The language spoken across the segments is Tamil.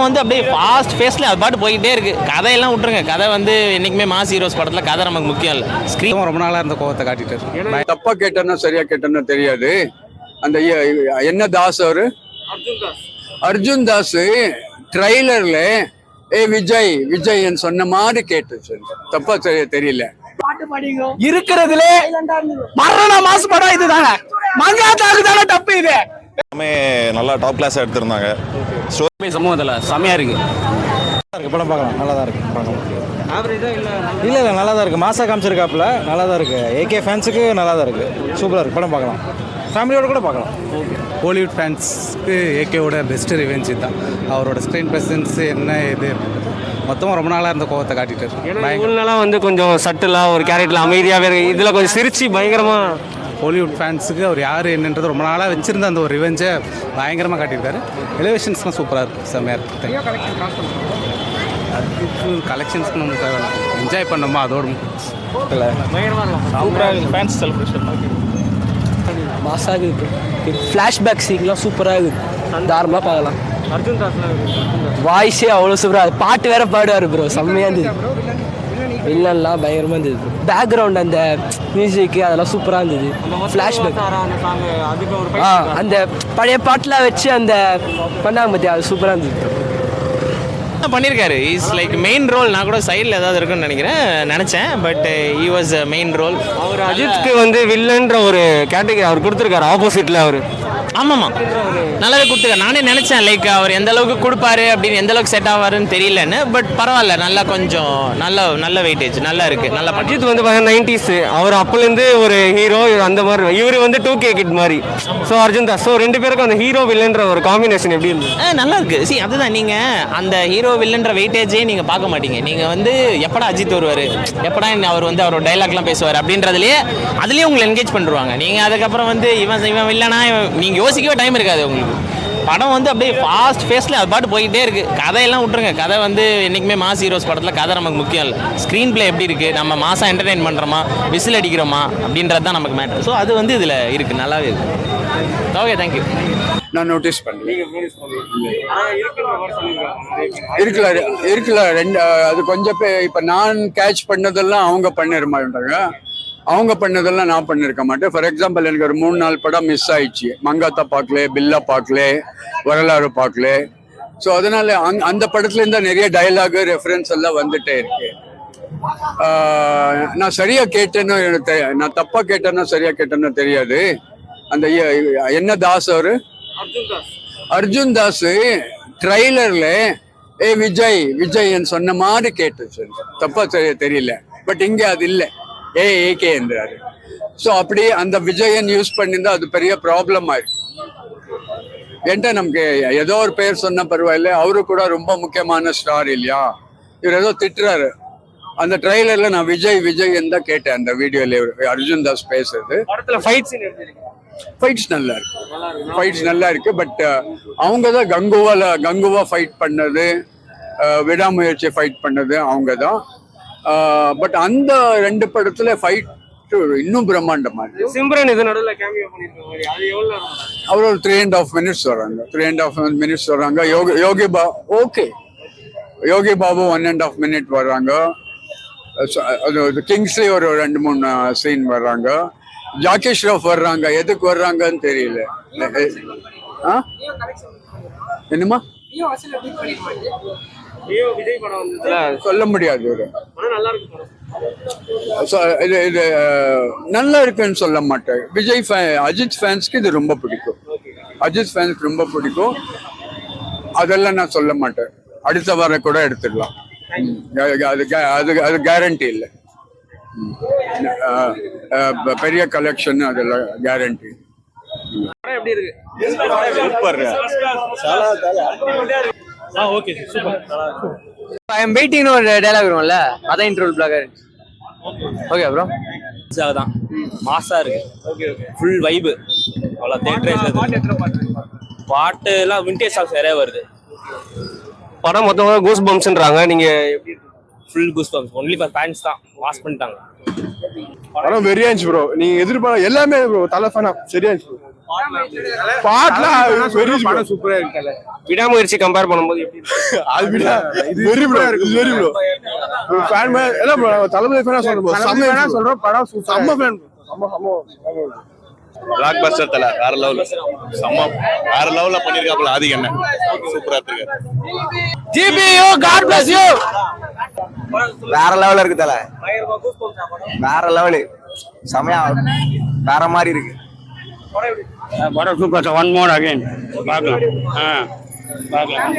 படம் வந்து அப்படியே ஃபாஸ்ட் ஃபேஸில் அது பாட்டு போயிட்டே இருக்குது. கதையெல்லாம் விட்டுருங்க, கதை வந்து என்றைக்குமே மாஸ் ஹீரோஸ் படத்தில் கதை நமக்கு முக்கியம் இல்லை. ஸ்க்ரீன் ரொம்ப நாளாக இருந்த கோவத்தை காட்டிட்டு தப்பா கேட்டேன்னா சரியா கேட்டேன்னா தெரியாது. அந்த என்ன தாஸ் அவரு அர்ஜுன் தாஸ் ட்ரைலர்ல விஜய் விஜய்ன்னு சொன்ன மாதிரி கேட்டு தப்பா சரியா தெரியல. இருக்கிறதுல மரண மாசு படம் இதுதானே, மங்காத்தாக்கு தானே தப்பு. இது நல்லா டாப் கிளாஸ் எடுத்திருந்தாங்க. சமூகத்தில் செமையா இருக்கு. படம் பார்க்கலாம், நல்லா தான் இருக்கு. இல்லை இல்லை, நல்லா தான் இருக்குது. மாசா காமிச்சிருக்காப்புல, நல்லா தான் இருக்குது. ஏகே ஃபேன்ஸுக்கு நல்லா தான் இருக்குது. சூப்பராக இருக்குது. படம் பார்க்கலாம், ஃபேமிலியோட கூட பார்க்கலாம். ஹாலிவுட் ஃபேன்ஸ்க்கு ஏகேவோட பெஸ்ட் ரிவெஞ்ச் தான். அவரோட ஸ்க்ரீன் ப்ரெசன்ஸ் என்ன இது மொத்தமாக ரொம்ப நாளாக இருந்த கோவத்தை காட்டிட்டு இவங்களாம் வந்து கொஞ்சம் சட்டிலாக ஒரு கேரக்டரில் அமைதியாகவே இருக்குது. இதில் கொஞ்சம் சிரிச்சு பயங்கரமாக ஹாலிவுட் ஃபேன்ஸுக்கு அவர் யார் என்னன்றது ரொம்ப நாளாக வச்சுருந்த அந்த ஒரு ரிவெஞ்சை பயங்கரமாக காட்டியிருக்காரு. எலிவேஷன்ஸ்லாம் சூப்பராக இருக்குது, செம்மையாக இருக்குது. அதுக்கு கலெக்ஷன்ஸ்க்கு நமக்கு என்ஜாய் பண்ணோமா அதோடு ஃபேன்ஸ் செலிப்ரேஷன் மாசாக இருக்குது. ஃப்ளாஷ்பேக் சீன்லாம் சூப்பராக இருக்குது, தாராளமாக பார்க்கலாம். அர்ஜுன் தாஸ்லாம் வாய்ஸே அவ்வளோ சூப்பராக, பாட்டு வேற பாடுவார் ப்ரோ, செம்மையாக இருந்தது. வில்லன்லாம் பயங்கரமாக இருந்தது. பேக்ரவுண்ட் அந்த மியூசிக்கு அதெல்லாம் சூப்பராக இருந்தது. ஃப்ளாஷ்பேக் அந்த பழைய பாட்டெலாம் வச்சு அந்த பண்ணாங்க பற்றி, அது சூப்பராக இருந்தது. பண்ணியிருக்காரு. Is like main role. நான் கூட சைடில் ஏதாவது இருக்குன்னு நினச்சேன். But he was main role. அவர் அஜித்க்கு வந்து வில்லன்ற ஒரு கேட்டகரி அவர் கொடுத்துருக்காரு ஆப்போசிட்டில். அவர் ஆமாம்மா நல்லாவே கொடுத்துருக்காரு. நானே நினச்சேன் லைக் அவர் எந்த அளவுக்கு கொடுப்பாரு அப்படின்னு, எந்த அளவுக்கு செட் ஆவாருன்னு தெரியலன்னு. பட் பரவாயில்ல, நல்லா கொஞ்சம் நல்ல வெயிட்டேஜ் நல்லா இருக்குது. நல்லா அஜித் வந்து 90s அவர் அப்போலேருந்து ஒரு ஹீரோ அந்த மாதிரி. இவர் வந்து 2K கிட் மாதிரி. ஸோ அர்ஜுன் தாஸ், ஸோ ரெண்டு பேருக்கும் அந்த ஹீரோ வில்லன்ற ஒரு காம்பினேஷன் எப்படி இருந்தது? நல்லா இருக்குது. சி அதுதான், நீங்கள் அந்த ஹீரோ வில்லன்ற வெயிட்டேஜே நீங்கள் பார்க்க மாட்டீங்க. நீங்கள் வந்து எப்படா அஜித் வருவார், எப்படா அவர் வந்து அவரோட டைலாக்லாம் பேசுவார் அப்படின்றதுலேயே அதுலேயே உங்களை என்கேஜ் பண்ணுவாங்க. நீங்கள் அதுக்கப்புறம் வந்து இவன் வில்லனா நீங்கள் யோசிக்கவே டைம் இருக்காது உங்களுக்கு. படம் வந்து அப்படியே ஃபாஸ்ட் ஃபேஸில் அது பாட்டு போயிட்டே இருக்குது. கதையெல்லாம் விட்டுருங்க, கதை வந்து என்றைக்குமே மாஸ் ஹீரோஸ் படத்தில் கதை நமக்கு முக்கியம் இல்லை. ஸ்க்ரீன் பிளே எப்படி இருக்குது, நம்ம மாசாக என்டர்டெயின் பண்ணுறோமா, விசில் அடிக்கிறோமா அப்படின்றது தான் நமக்கு மேட்டர். ஸோ அது வந்து இதில் இருக்குது, நல்லாவே இருக்குது. Okay, thank you. நான் நோட்டீஸ் பண்ணேன். இருக்குல்ல ரெண்டு. அது கொஞ்சம் இப்போ நான் கேட்ச் பண்ணதெல்லாம் அவங்க பண்ணிட மாட்டாங்க, அவங்க பண்ணதெல்லாம் நான் பண்ணியிருக்க மாட்டேன். ஃபார் எக்ஸாம்பிள், எனக்கு ஒரு 3-4 படம் மிஸ் ஆயிடுச்சு. மங்காத்தா பார்க்கல, பில்லா பார்க்கல, வரலாறு பார்க்கல. ஸோ அதனால அந்த படத்துலேருந்து நிறைய டயலாகு ரெஃபரன்ஸ் எல்லாம் வந்துட்டே இருக்கு. நான் சரியா கேட்டேன்னு, நான் தப்பா கேட்டேன்னா சரியா கேட்டேன்னு தெரியாது. அந்த என்ன தாஸ் அவரு அர்ஜுன் தாஸ் ட்ரைலர்ல விஜய் விஜய்ன்னு சொன்ன மாதிரி கேட்டு தப்பா சரியா தெரியல. பட் இங்கே அது இல்லை, ஏகே என்றாரு. ஸோ அப்படி அந்த விஜயன் யூஸ் பண்ணியிருந்தா அது பெரிய ப்ராப்ளம் ஆயிருக்கு. ஏன்டா நமக்கு ஏதோ ஒரு பேர் சொன்ன பரவாயில்ல, அவரு கூட ரொம்ப முக்கியமான ஸ்டார் இல்லையா. இவர் ஏதோ திட்டுறாரு. அந்த ட்ரைலர்ல நான் விஜய் விஜய் தான் கேட்டேன். அந்த வீடியோல அர்ஜுன் தாஸ் பேசுறது. ஃபைட்ஸ் நல்லா இருக்கு, ஃபைட்ஸ் நல்லா இருக்கு. பட் அவங்க தான் கங்குவா ஃபைட் பண்ணது, விடாமுயற்சி ஃபைட் பண்ணது அவங்க தான். பட் அந்த ரெண்டு படத்துல ஃபைட் இன்னும் பிரம்மாண்டமா இருக்கு. சிம்ரன் இது நடுவுல கேமியோ பண்ணிருக்காங்க. அது எவ்வளவு அவர் ஒரு 3.5 minutes வராங்க. 3.5 minutes வராங்க. யோகி பாபு 1.5 minute வர்றாங்க. கிங்ஸ்லி ஒரு 2-3 சீன் வர்றாங்க. ஜாக்கி ஷ்ராஃப் வர்றாங்க. எதுக்கு வர்றாங்கன்னு தெரியல. என்னமா சொல்ல முடியாது. இது நல்லா இருக்குன்னு சொல்ல மாட்டேன். விஜய் அஜித் ஃபேன்ஸ்க்கு இது ரொம்ப பிடிக்கும். அஜித் ஃபேன்ஸ்க்கு ரொம்ப பிடிக்கும். அதெல்லாம் நான் சொல்ல மாட்டேன். அடுத்த வாரம் கூட எடுத்துடலாம். அது கேரண்டி இல்லை. பெரிய கலெக்ஷன் அதெல்லாம் கேரண்டி. ஐம் வெயிட்டிங் ஒரு டயலாக் வரும்ல, அதான் இன்ட்ரோல் பிளாகர். ஓகே ப்ரோ, தான் மாசா இருக்கு. Full vibe. அவ்வளோ பாட்டு எல்லாம் விண்டேஜ் சாங்ஸ் நிறைய வருது. படம் மொத்தமாக கூஸ் பம்ப்ஸ்ன்றாங்க. நீங்க எப்படி? Full goose bumps only for fans தான். வாஸ் பண்ணிட்டாங்க. படம் வெறியா இருந்துச்சு ப்ரோ. நீங்க எதிர்பார்க்க எல்லாமே ப்ரோ. தலை ஃபேனா சரியா இருந்துச்சு. பாட்டுலாம் படம் சூப்பரா இருக்கு. விடாமுயற்சி கம்பேர் பண்ணும்போது எப்படி இருக்கு? அது விட very bro very bro fan எல்லாம் bro, தளபதி ஃபேனா சொல்றோம். செம்ம சொல்றோம் படம் செம்ம ஃபேன் செம்ம பிளாக் பஸ்டர் தல வேற லெவல் செம்ம வேற லெவல்ல பண்ணிருக்காப்ல ஆதிக் அண்ணன் சூப்பரா இருக்கு. GBU God bless you. வேற லெவலில் இருக்கு தலை, வேற லெவலு, செமையா வேற மாதிரி இருக்கு படம் super sir. One more again பார்க்கலாம். பார்க்கலாம்.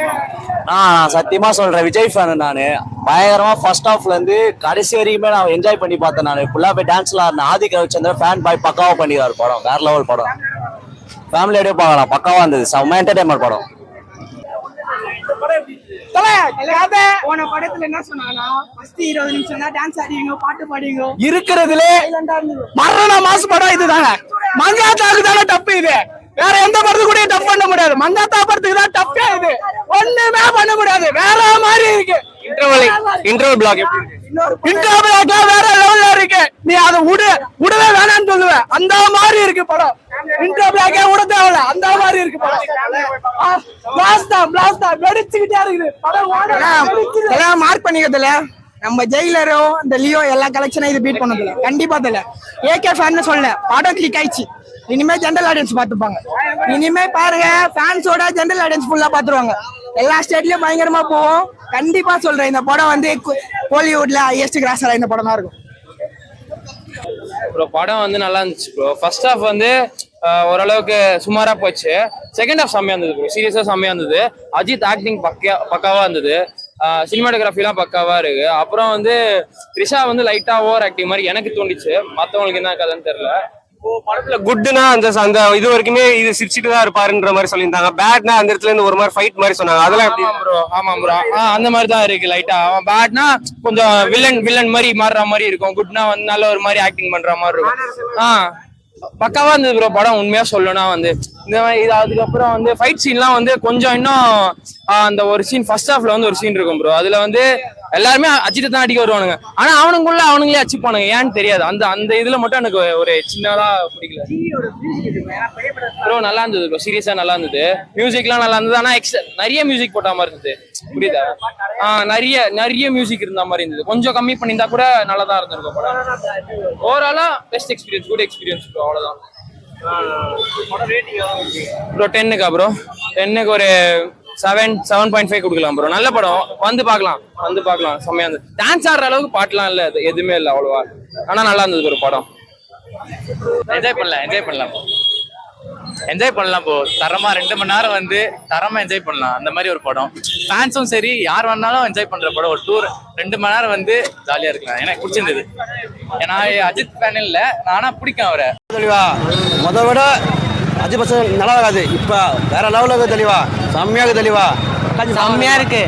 நான் சத்தியமா சொல்றேன், விஜய் ஃபேன் நானு. பயங்கரமா ஃபர்ஸ்ட் ஹாஃப்ல இருந்து கடைசி வரைக்குமே நான் என்ஜாய் பண்ணி பார்த்தேன். நான் ஃபுல்லா போய் டான்ஸ்ல ஆடின ஆதிக் ரவிச்சந்திரன் ஃபேன் பாய் பக்காவா பண்ணிடுறாரு. படம் வேற லெவல் படம், ஃபேமிலியோடய பார்க்கலாம், பக்காவா இருந்தது, செம்ம என்டர்டைன்மெண்ட் படம். போன படத்துல என்ன சொன்னாங்கன்னா ஃபர்ஸ்ட் 20 நிமிஷம் தான் டான்ஸ் ஆடுவீங்க, பாட்டு பாடுவீங்க. இருக்கிறதுல மரண மாசு படம் இதுதாங்க. மங்காத்தாக்கு தானே டப்பு இது, வேற எந்த படத்துக்கு கூட டப் பண்ண முடியாது. மங்காத்தா படத்துக்கு தான் டப்பே இது, ஒண்ணுமே பண்ண முடியாது, வேற மாதிரி இருக்கு. இன்டர்வல் பிளாக் எப்படி இருக்கு? இன்ட்ரோ பிளாக்ல வேற லெவல்ல இருக்கு. நீ அதை விடவே வேணாம்னு சொல்லுவேன், அந்த மாதிரி இருக்கு படம். இன்ட்ரோ பிளாக்கே விட தேவையில்ல, அந்த மாதிரி இருக்கு படம். பிளாஸ்ட் தான் வெடிச்சுக்கிட்டே இருக்குது படம். எல்லாம் மார்க் பண்ணிக்கிறதுல நம்ம ஜெயிலரும் இந்த லியோ எல்லா கலெக்ஷனும் இது பீட் பண்ணதுல கண்டிப்பா தெரியல. ஏகே ஃபேன் சொல்ல படம் கிளிக் ஆயிடுச்சு. இனிமே ஜெனரல் ஆடியன்ஸ் பாத்துப்பாங்க. இனிமே பாருங்க, ஃபேன்ஸோட ஜெனரல் ஆடியன்ஸ் ஃபுல்லா பாத்துருவாங்க. எல்லா ஸ்டேட்லயும் பயங்கரமா போவோம். கண்டிப்பா சொல்றேன், இந்த படம் வந்து கோலிவுட்ல ஹையஸ்ட் கிராஸரா இந்த படம் தான் இருக்கும். ப்ரோ படம் வந்து நல்லா இருந்துச்சு ப்ரோ. ஃபர்ஸ்ட் ஹாஃப் வந்து ஓரளவுக்கு சுமாரா போச்சு. செகண்ட் ஹாஃப் செம்மையா இருந்தது ப்ரோ, சீரியஸா செம்மையா இருந்தது. அஜித் ஆக்டிங் பக்காவா இருந்தது. சினிமாட்டோகிராஃபிலாம் பக்காவா இருக்கு. அப்புறம் வந்து த்ரிஷா வந்து லைட்டா ஓவர் ஆக்டிங் மாதிரி எனக்கு தோண்டிச்சு. மற்றவங்களுக்கு என்ன கதைன்னு தெரியல. படத்துல குட்னா அந்த இது வரைக்குமே இது சிரிச்சிட்டு தான் இருப்பாருன்ற மாதிரி சொல்லியிருந்தாங்க. பேட்னா அந்த இடத்துல இருந்து ஒரு மாதிரி ஃபைட் மாதிரி சொன்னாங்க. அதெல்லாம் எப்படி ப்ரோ? ஆமா ப்ரோ, அந்த மாதிரி தான் இருக்கு லைட்டா. அவன் பேட்னா கொஞ்சம் வில்லன் மாதிரி மாறுற மாதிரி இருக்கும். குட்னா வந்து நல்ல ஒரு மாதிரி ஆக்டிங் பண்ற மாதிரி இருக்கும். பக்காவா இருந்தது ப்ரோ படம். உண்மையா சொல்லணும்னா வந்து இந்த மாதிரி இது. அதுக்கப்புறம் வந்து ஃபைட் சீன்லாம் வந்து கொஞ்சம் இன்னும் அந்த ஒரு சீன் ஃபர்ஸ்ட் ஹாஃப்ல வந்து ஒரு சீன் இருக்கும் ப்ரோ. அதுல வந்து எல்லாருமே அஜித்தை தான் அடிக்க வருவானுங்க, ஆனா அவனுங்களே அடிச்சுப்பானுங்க, ஏன்னு தெரியாது. அந்த இதுல மட்டும் எனக்கு ஒரு சின்னதா பிடிக்கல ப்ரோ. நல்லா இருந்தது ப்ரோ, சீரியஸா நல்லா இருந்தது. மியூசிக்லாம் நல்லா இருந்தது, ஆனா நிறைய மியூசிக் போட்ட மாதிரி இருந்தது. புரியுதா? நிறைய மியூசிக் இருந்த மாதிரி இருந்தது. கொஞ்சம் கம்மி பண்ணியிருந்தா கூட நல்லா தான் இருந்திருக்கும் படம். ஓவராலா best experience, good experience bro, அவ்வளவுதான் ப்ரோ. 10க்கா ப்ரோ? 10க்கு ஒரு 7.5 கொடுக்கலாம் ப்ரோ. நல்ல படம், வந்து பார்க்கலாம். செம்மையா இருந்தது. டான்ஸ் ஆடுற அளவுக்கு பாட்டுலாம் இல்ல, எதுவுமே இல்லை அவ்வளவா. ஆனா நல்லா இருந்தது ப்ரோ படம். என்ஜாய் பண்ணலாம் ப்ரோ. தரமா 2 மணி நேரம் வந்து தரமா என்ஜாய் பண்ணலாம். அந்த மாதிரி ஒரு படம். ஃபேன்ஸும் சரி யார் வேணாலும் என்ஜாய் பண்ற படம். ஒரு டூர் 2 மணி நேரம் வந்து ஜாலியா இருக்கலாம். எனக்கு பிடிச்சிருந்தது. ஏன்னா அஜித் ஃபேன் இல்ல, நானா பிடிக்கும் அவரை. தெளிவா முத விட அஜித் பசங்க நல்லா இருக்காது, இப்ப வேற லெவலில் இருக்கு தெளிவா, செம்மையாக தெளிவா, செம்மையா இருக்கு.